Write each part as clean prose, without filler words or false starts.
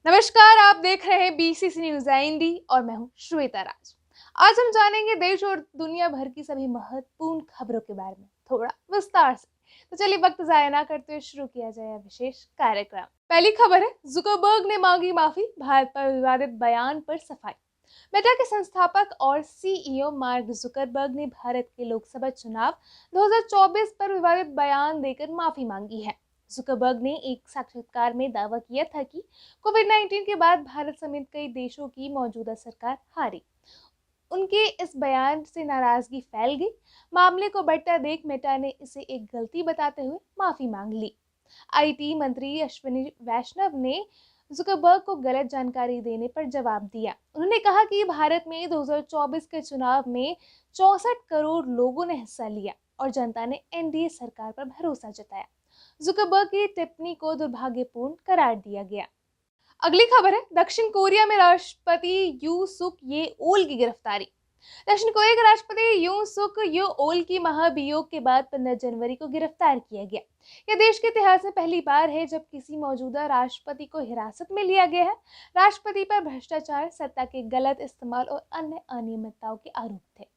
नमस्कार, आप देख रहे हैं बीसीसी न्यूज हिंदी और मैं हूं श्वेता राज। आज हम जानेंगे देश और दुनिया भर की सभी महत्वपूर्ण खबरों के बारे में थोड़ा विस्तार से। तो चलिए वक्त जाया ना करते हुए शुरू किया जाए यह विशेष कार्यक्रम। पहली खबर है, जुकरबर्ग ने मांगी माफी, भारत पर विवादित बयान पर सफाई। मेटा के संस्थापक और सीईओ मार्क जुकरबर्ग ने भारत के लोकसभा चुनाव 2024 पर विवादित बयान देकर माफी मांगी है। जुकरबर्ग ने एक साक्षात्कार में दावा किया था कि कोविड-19 के बाद भारत समेत कई देशों की मौजूदा सरकार हारी। उनके इस बयान से नाराजगी फैल गई। मामले को बढ़ता देख मेटा ने इसे एक गलती बताते हुए माफी मांग ली। आईटी मंत्री अश्विनी वैष्णव ने जुकरबर्ग को गलत जानकारी देने पर जवाब दिया। उन्होंने कहा कि भारत में 2024 के चुनाव में 64 करोड़ लोगों ने हिस्सा लिया और जनता ने एनडीए सरकार पर भरोसा जताया। जुकरबर्ग की टिप्पणी को दुर्भाग्यपूर्ण करार दिया गया। अगली खबर है, दक्षिण कोरिया में राष्ट्रपति यू सुक येओल की गिरफ्तारी। दक्षिण कोरिया के राष्ट्रपति यू सुक येओल की महाभियोग के बाद 15 जनवरी को गिरफ्तार किया गया। यह देश के इतिहास में पहली बार है जब किसी मौजूदा राष्ट्रपति को हिरासत में लिया गया है। राष्ट्रपति पर भ्रष्टाचार, सत्ता के गलत इस्तेमाल और अन्य अनियमितताओं के आरोप थे।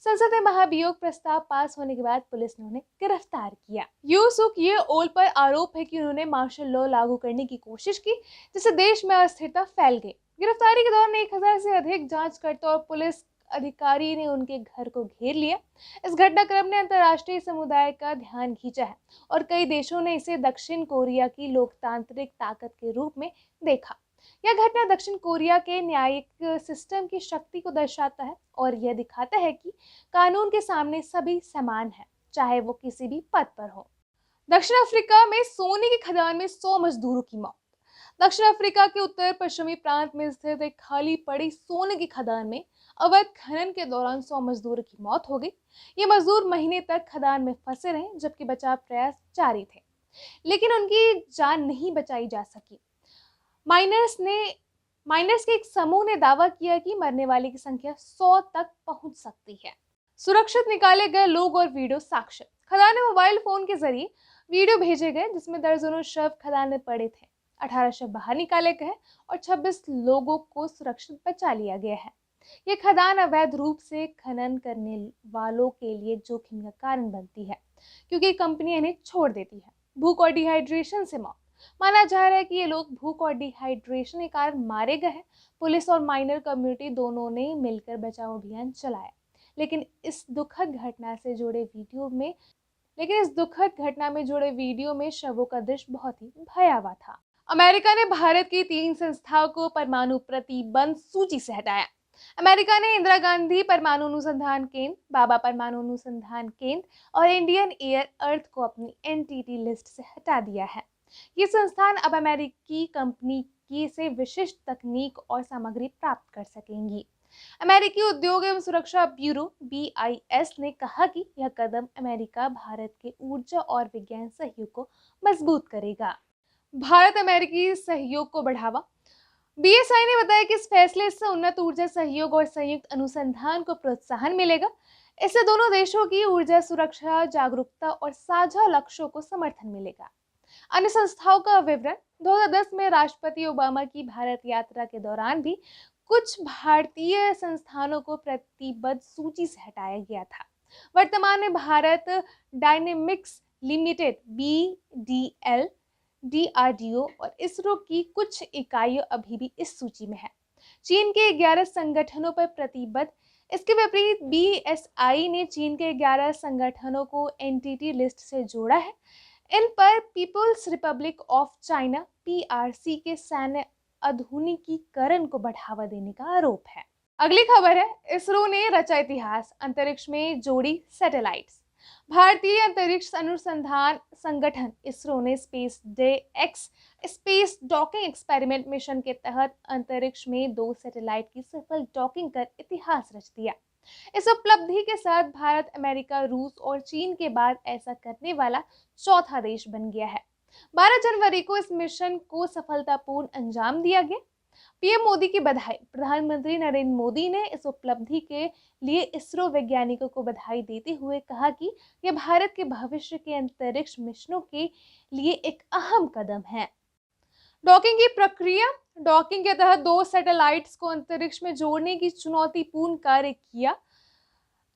संसद में महाभियोग प्रस्ताव पास होने के बाद पुलिस ने उन्हें गिरफ्तार किया। यू सुक येओल पर आरोप है कि उन्होंने मार्शल लॉ लागू करने की कोशिश की, जिससे देश में अस्थिरता फैल गई। गिरफ्तारी के दौरान 1000 से अधिक जांचकर्ता और पुलिस अधिकारी ने उनके घर को घेर लिया। इस घटनाक्रम ने अंतर्राष्ट्रीय समुदाय का ध्यान खींचा है और कई देशों ने इसे दक्षिण कोरिया की लोकतांत्रिक ताकत के रूप में देखा। यह घटना दक्षिण कोरिया के न्यायिक सिस्टम की शक्ति को दर्शाता है और यह दिखाता है कि कानून के सामने सभी समान हैं, चाहे वो किसी भी पद पर हो। दक्षिण अफ्रीका में सोने की खदान में 100 मजदूरों की मौत। दक्षिण अफ्रीका के उत्तर पश्चिमी प्रांत में स्थित एक खाली पड़ी सोने की खदान में अवैध खनन के दौरान 100 मजदूरों की मौत हो गई। ये मजदूर महीने तक खदान में फंसे रहे, जबकि बचाव प्रयास जारी थे, लेकिन उनकी जान नहीं बचाई जा सकी। माइनर्स के एक समूह ने दावा किया कि मरने वाले की संख्या 100 तक पहुंच सकती है। सुरक्षित निकाले गए लोग और वीडियो साक्ष्य। खदान में मोबाइल फोन के जरिए वीडियो भेजे गए जिसमें दर्जनों शव खदान में पड़े थे। 18 शव बाहर निकाले गए और 26 लोगों को सुरक्षित बचा लिया गया है। ये खदान अवैध रूप से खनन करने वालों के लिए जोखिम का कारण बनती है, क्योंकि कंपनियां इन्हें छोड़ देती है। भूख और डिहाइड्रेशन से मौत। माना जा रहा है कि ये लोग भूख और डिहाइड्रेशन के कारण मारे गए हैं। पुलिस और माइनर कम्युनिटी दोनों ने मिलकर बचाव अभियान चलाया, लेकिन इस दुखद घटना में जुड़े वीडियो में शवों का दृश्य बहुत ही भयावह था। अमेरिका ने भारत की 3 संस्थाओं को परमाणु प्रतिबंध सूची से हटाया। अमेरिका ने इंदिरा गांधी परमाणु अनुसंधान केंद्र, भाभा परमाणु अनुसंधान केंद्र और इंडियन एयर अर्थ को अपनी एनटीटी लिस्ट से हटा दिया है। ये संस्थान अब अमेरिकी कंपनी की से विशिष्ट तकनीक और सामग्री प्राप्त कर सकेंगी। अमेरिकी उद्योग एवं सुरक्षा ब्यूरो BIS ने कहा कि यह कदम अमेरिका भारत के ऊर्जा और विज्ञान सहयोग को मजबूत करेगा। भारत अमेरिकी सहयोग को बढ़ावा। BSI ने बताया कि इस फैसले से उन्नत ऊर्जा सहयोग और संयुक्त अनुसंधान को प्रोत्साहन मिलेगा। इससे दोनों देशों की ऊर्जा सुरक्षा, जागरूकता और साझा लक्ष्यों को समर्थन मिलेगा। अन्य संस्थाओं का विवरण। 2010 में राष्ट्रपति ओबामा की भारत यात्रा के दौरान भी कुछ भारतीय संस्थानों को प्रतिबद्ध सूची से हटाया गया था। वर्तमान में Bharat dynamics limited BDL, DRDO और इसरो की कुछ इकाइयां अभी भी इस सूची में है। चीन के 11 संगठनों पर प्रतिबद्ध। इसके विपरीत BSI ने चीन के 11 संगठनों को एनटीटी लिस्ट से जोड़ा है। इन पर People's Republic of China PRC के सैन्य आधुनिकीकरण को बढ़ावा देने का आरोप है। अगली खबर है, इसरो ने रचा इतिहास, अंतरिक्ष में जोड़ी सैटेलाइट्स। भारतीय अंतरिक्ष अनुसंधान संगठन इसरो ने space day x space docking experiment mission के तहत अंतरिक्ष में 2 सैटेलाइट की सफल डॉकिंग कर इतिहास रच दिया। इस उपलब्धि के साथ भारत अमेरिका, रूस और चीन के बाद ऐसा करने वाला चौथा देश बन गया है। 12 जनवरी को इस मिशन को सफलतापूर्ण अंजाम दिया गया। पीएम मोदी की बधाई। प्रधानमंत्री नरेंद्र मोदी ने इस उपलब्धि के लिए इसरो वैज्ञानिकों को बधाई देते हुए कहा कि यह भारत के भविष्य के अंतरिक्ष मिशनों के लिए एक अहम कदम है। डॉकिंग की प्रक्रिया। डॉकिंग के तहत 2 सैटेलाइट्स को अंतरिक्ष में जोड़ने की चुनौतीपूर्ण कार्य किया,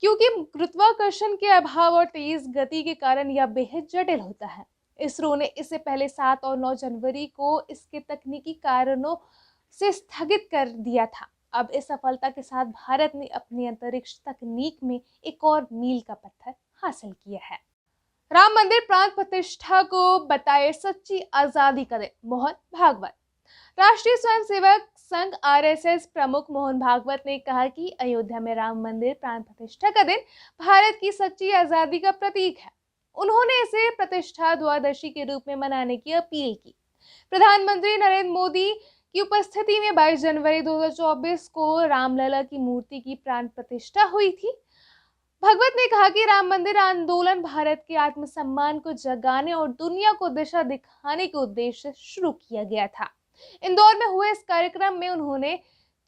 क्योंकि गुरुत्वाकर्षण के अभाव और तेज गति के कारण यह बेहद जटिल होता है। इसरो ने इससे पहले 7 और 9 जनवरी को इसके तकनीकी कारणों से स्थगित कर दिया था। अब इस सफलता के साथ भारत ने अपनी अंतरिक्ष तकनीक में एक और मील का पत्थर हासिल किया है। राम मंदिर प्राण प्रतिष्ठा को बताए सच्ची आजादी का दिन, मोहन भागवत। राष्ट्रीय स्वयंसेवक संघ आरएसएस प्रमुख मोहन भागवत ने कहा कि अयोध्या में राम मंदिर प्राण प्रतिष्ठा का दिन भारत की सच्ची आजादी का प्रतीक है। उन्होंने इसे प्रतिष्ठा द्वादशी के रूप में मनाने की अपील की। प्रधानमंत्री नरेंद्र मोदी की उपस्थिति में 22 जनवरी 2024 को रामलला की मूर्ति की प्राण प्रतिष्ठा हुई थी। भगवत ने कहा कि राम मंदिर आंदोलन भारत के आत्मसम्मान को जगाने और दुनिया को दिशा दिखाने के उद्देश्य से शुरू किया गया था। इंदौर में हुए इस कार्यक्रम में उन्होंने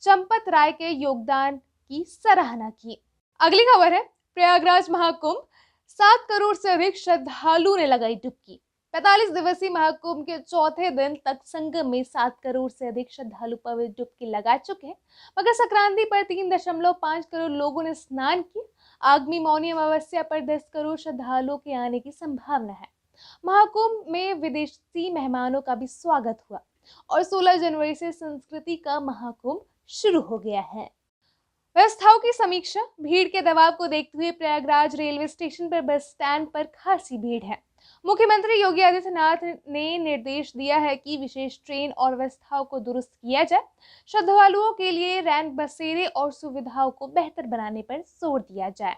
चंपत राय के योगदान की सराहना की। अगली खबर है प्रयागराज महाकुंभ, 7 करोड़ से अधिक श्रद्धालुओं ने लगाई डुबकी। 45 दिवसीय महाकुंभ के चौथे दिन तक संगम में 7 करोड़ से अधिक श्रद्धालु पवित्र डुबकी लगा चुके हैं। मकर संक्रांति पर 3.5 करोड़ लोगों ने स्नान किया। आगामी मौनी अमावस्या पर 10 करोड़ श्रद्धालुओं के आने की संभावना है। महाकुंभ में विदेशी मेहमानों का भी स्वागत हुआ और 16 जनवरी से संस्कृति का महाकुंभ शुरू हो गया है। व्यवस्थाओं की समीक्षा, भीड़ के दबाव को देखते हुए प्रयागराज रेलवे स्टेशन पर बस स्टैंड पर खासी भीड़ है। मुख्यमंत्री योगी आदित्यनाथ ने निर्देश दिया है कि विशेष ट्रेन और व्यवस्थाओं को दुरुस्त किया जाए। श्रद्धालुओं के लिए रैन बसेरे और सुविधाओं को बेहतर बनाने पर जोर दिया जाए।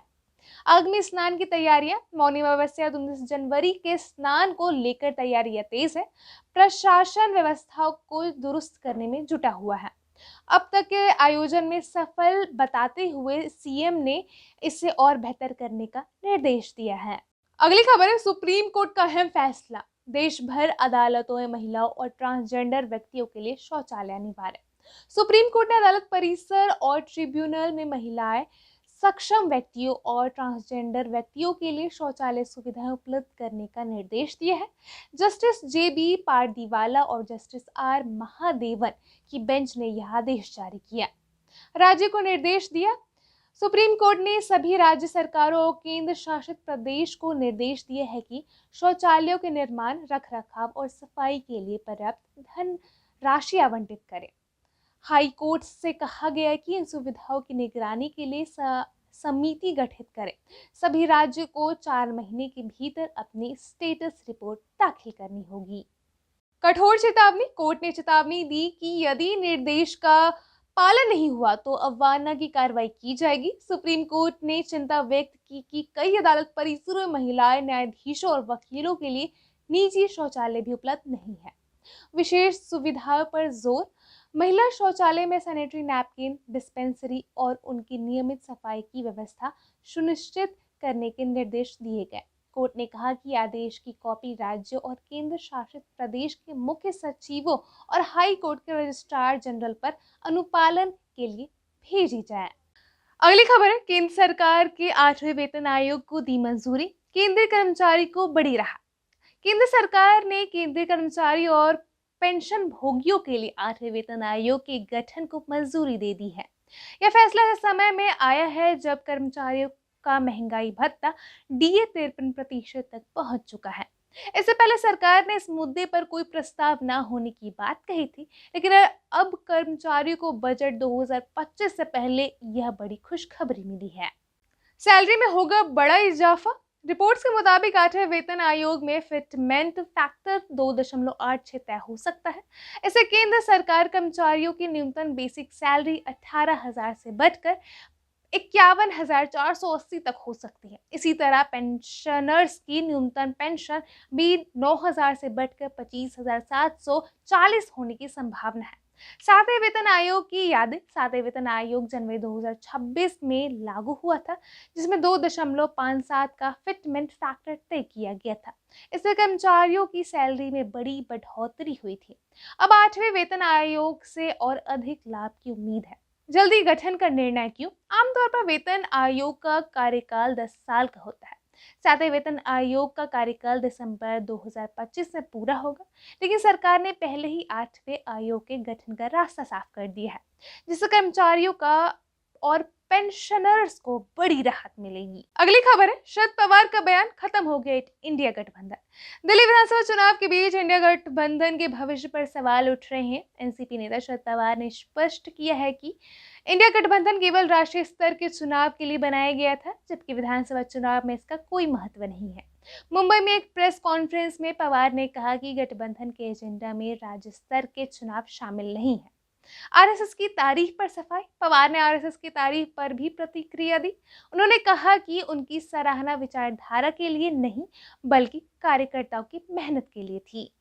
आगामी स्नान की तैयारियां, मौनी अमावस्या 19 जनवरी के स्नान को लेकर तैयारियां तेज है। प्रशासन व्यवस्थाओं को दुरुस्त करने में जुटा हुआ है। अब तक के आयोजन में सफल बताते हुए सीएम ने इसे और बेहतर करने का निर्देश दिया है। अगली खबर है सुप्रीम कोर्ट का अहम फैसला, देश भर अदालतों में महिलाओं और ट्रांसजेंडर व्यक्तियों के लिए शौचालय अनिवार्य। सुप्रीम कोर्ट ने अदालत परिसर और ट्रिब्यूनल में महिलाएं, सक्षम व्यक्तियों और ट्रांसजेंडर व्यक्तियों के लिए शौचालय सुविधाएं उपलब्ध करने का निर्देश दिया है। जस्टिस जेबी पारदीवाला और जस्टिस आर महादेवन की बेंच ने यह आदेश जारी किया। राज्य को निर्देश दिया। सुप्रीम कोर्ट ने सभी राज्य सरकारों और केंद्र शासित प्रदेश को निर्देश दिए हैं कि शौचालयों के निर्माण, रखरखाव और सफाई के लिए पर्याप्त धन राशि आवंटित करें। हाई कोर्ट से कहा गया है कि इन सुविधाओं की निगरानी के लिए समिति गठित करें। सभी राज्य को 4 महीने के भीतर अपनी स्टेटस रिपोर्ट दाखिल करनी होगी। कठोर चेतावनी, कोर्ट ने चेतावनी दी कि यदि निर्देश का पालन नहीं हुआ तो अवमानना की कार्रवाई की जाएगी। सुप्रीम कोर्ट ने चिंता व्यक्त की कि कई अदालत परिसरों में महिलाएं, न्यायाधीशों और वकीलों के लिए निजी शौचालय भी उपलब्ध नहीं है। विशेष सुविधाओं पर जोर, महिला शौचालय में सैनिटरी नैपकिन, डिस्पेंसरी और उनकी नियमित सफाई की व्यवस्था सुनिश्चित करने के निर्देश दिए गए। कोर्ट ने कहा कि आदेश की कॉपी राज्य और केंद्र शासित प्रदेश के मुख्य सचिवों और हाई कोर्ट के रजिस्ट्रार जनरल पर अनुपालन के लिए भेजी जाए। अगली खबर है केंद्र सरकार के 8वें वेतन आयोग को दी मंजूरी, केंद्रीय कर्मचारी को बड़ी राहत। केंद्र सरकार ने केंद्रीय कर्मचारी और पेंशन भोगियों के लिए 8वें वेतन आयोग के गठन को मंजूरी दे दी है। यह फैसला इस समय में आया है जब कर्मचारियों का महंगाई भत्ता DA 53% तक पहुंच चुका है। इससे पहले सरकार ने इस मुद्दे पर कोई प्रस्ताव न होने की बात कही थी, लेकिन अब कर्मचारियों को बजट 2025 से पहले यह बड़ी खुशखबरी मिली है। सैलरी में होगा बड़ा इजाफा। रिपोर्ट्स के मुताबिक 8वें वेतन आयोग में फिटमेंट फैक्टर 2.86 तय हो सकता है। इससे केंद्र सरकार कर्मचारियों की न्यूनतम बेसिक सैलरी 18,000 से बढ़कर 51,480 तक हो सकती है। इसी तरह पेंशनर्स की न्यूनतम पेंशन भी 9,000 से बढ़कर 25,740 होने की संभावना है। 7वें वेतन आयोग की यादें, 7वें वेतन आयोग जनवरी 2026 में लागू हुआ था, जिसमें 2.57 का फिटमेंट फैक्टर तय किया गया था। इससे कर्मचारियों की सैलरी में बड़ी बढ़ोतरी हुई थी। अब 8वें वेतन आयोग से और अधिक लाभ की उम्मीद है। जल्दी गठन का निर्णय क्यों? आमतौर पर वेतन आयोग का कार्यकाल 10 साल का होता है। सातवें वेतन आयोग का कार्यकाल दिसंबर 2025 में पूरा होगा, लेकिन सरकार ने पहले ही 8वें आयोग के गठन का रास्ता साफ कर दिया है, जिससे कर्मचारियों का और पेंशनर्स को बड़ी राहत मिलेगी। अगली खबर है, शरद पवार का बयान, खत्म हो गया इंडिया गठबंधन। दिल्ली विधानसभा चुनाव के बीच इंडिया गठबंधन के भविष्य पर सवाल उठ रहे हैं। एनसीपी नेता शरद पवार ने स्पष्ट किया है कि इंडिया गठबंधन केवल राष्ट्रीय स्तर के चुनाव के लिए बनाया गया था, जबकि विधानसभा चुनाव में इसका कोई महत्व नहीं है। मुंबई में एक प्रेस कॉन्फ्रेंस में पवार ने कहा कि गठबंधन के एजेंडा में राज्य स्तर के चुनाव शामिल नहीं है। आरएसएस की तारीफ पर सफाई, पवार ने आरएसएस की तारीफ पर भी प्रतिक्रिया दी। उन्होंने कहा कि उनकी सराहना विचारधारा के लिए नहीं, बल्कि कार्यकर्ताओं की मेहनत के लिए थी।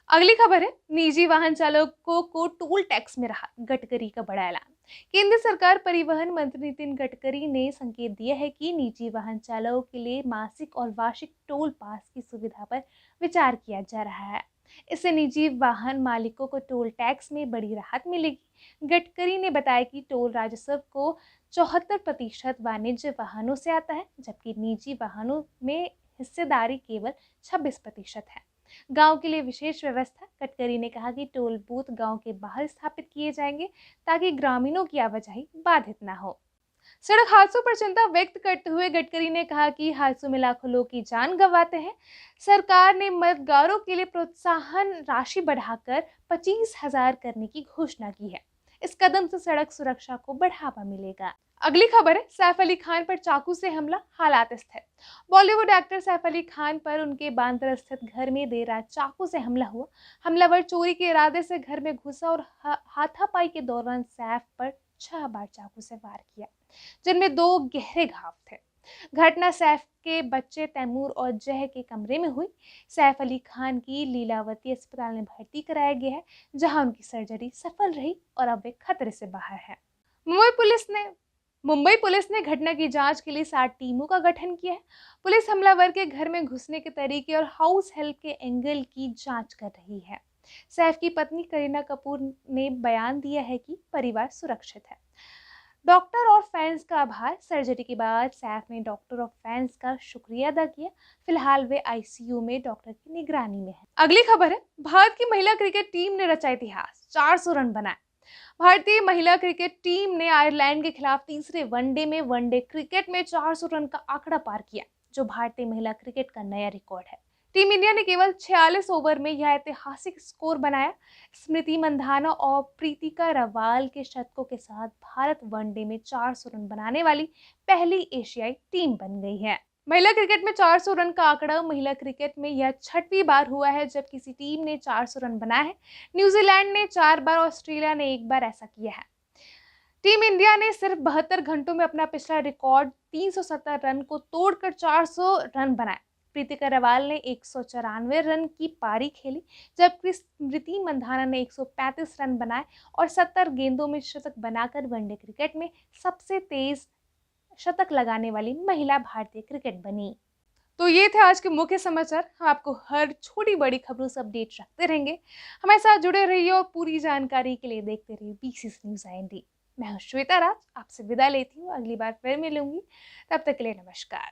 अगली खबर है, निजी वाहन चालकों को टोल टैक्स में राहत, गडकरी का बड़ा ऐलान। केंद्र सरकार परिवहन मंत्री नितिन गडकरी ने संकेत दिया है कि निजी वाहन चालकों के लिए मासिक और वार्षिक टोल पास की सुविधा पर विचार किया जा रहा है। इससे निजी वाहन मालिकों को टोल टैक्स में बड़ी राहत मिलेगी। गडकरी ने बताया कि टोल राजस्व को 74% वाणिज्य वाहनों से आता है, जबकि निजी वाहनों में हिस्सेदारी केवल 26% है। गांव के लिए विशेष व्यवस्था, गडकरी ने कहा कि टोल बूथ गांव के बाहर स्थापित किए जाएंगे ताकि ग्रामीणों की आवाजाही बाधित न हो। सड़क हादसों पर चिंता व्यक्त करते हुए गडकरी ने कहा कि हादसों में लाखों लोग की जान गंवाते हैं। सरकार ने मददगारों के लिए प्रोत्साहन राशि बढ़ाकर 25,000 करने की घोषणा की है। इस कदम से सड़क सुरक्षा को बढ़ावा मिलेगा। अगली खबर है, सैफ अली खान पर चाकू से हमला, हालात स्थिर। बॉलीवुड एक्टर सैफ अली खान पर उनके बांद्रा स्थित घर में देर रात चाकू से हमला हुआ। हमलावर चोरी के इरादे से घर में घुसा और हाथापाई के दौरान सैफ पर 6 बार चाकू से वार किया, जिनमें 2 गहरे घाव थे। घटना सैफ के बच्चे तैमूर और जह के कमरे में हुई। सैफ अली खान की लीलावती अस्पताल में भर्ती कराया गया है, जहां उनकी सर्जरी सफल रही और अब वे खतरे से बाहर है। मुंबई पुलिस ने घटना की जांच के लिए 7 टीमों का गठन किया है। पुलिस हमलावर के घर में घुसने के तरीके और हाउस हेल्प के एंगल की जांच कर रही है। सैफ की पत्नी करीना कपूर ने बयान दिया है कि परिवार सुरक्षित है। डॉक्टर और फैंस का आभार, सर्जरी के बाद सैफ ने डॉक्टर और फैंस का शुक्रिया अदा किया। फिलहाल वे आईसीयू में डॉक्टर की निगरानी में है। अगली खबर है, भारत की महिला क्रिकेट टीम ने रचा इतिहास, 400 रन बनाए। भारतीय महिला क्रिकेट टीम ने आयरलैंड के खिलाफ तीसरे वनडे में वनडे क्रिकेट में 400 रन का आंकड़ा पार किया, जो भारतीय महिला क्रिकेट का नया रिकॉर्ड है। टीम इंडिया ने केवल 46 ओवर में यह ऐतिहासिक स्कोर बनाया। स्मृति मंधाना और प्रीतिका रवाल के शतकों के साथ भारत वनडे में 400 रन बनाने वाली पहली एशियाई टीम बन गई है। महिला क्रिकेट में 400 रन का आंकड़ा महिला क्रिकेट में यह 6वीं बार हुआ है जब किसी टीम ने 400 रन बनाए हैं। न्यूजीलैंड ने 4 बार, ऑस्ट्रेलिया ने 1 बार ऐसा किया है। टीम इंडिया ने सिर्फ 72 घंटों में अपना पिछला रिकॉर्ड 370 रन को तोड़कर 400 रन बनाए। प्रीतिका रवाल ने 194 रन की पारी खेली, जबकि स्मृति मंधाना ने 135 रन बनाए और 70 गेंदों में शतक बनाकर वनडे क्रिकेट में सबसे तेज शतक लगाने वाली महिला भारतीय क्रिकेट बनी। तो ये थे आज के मुख्य समाचार। हम आपको हर छोटी बड़ी खबरों से अपडेट रखते रहेंगे। हमारे साथ जुड़े रहिए और पूरी जानकारी के लिए देखते रहिए बीसीसी न्यूज़ IND। मैं हूं श्वेता राज, आपसे विदा लेती हूँ। अगली बार फिर मिलूंगी, तब तक के लिए नमस्कार।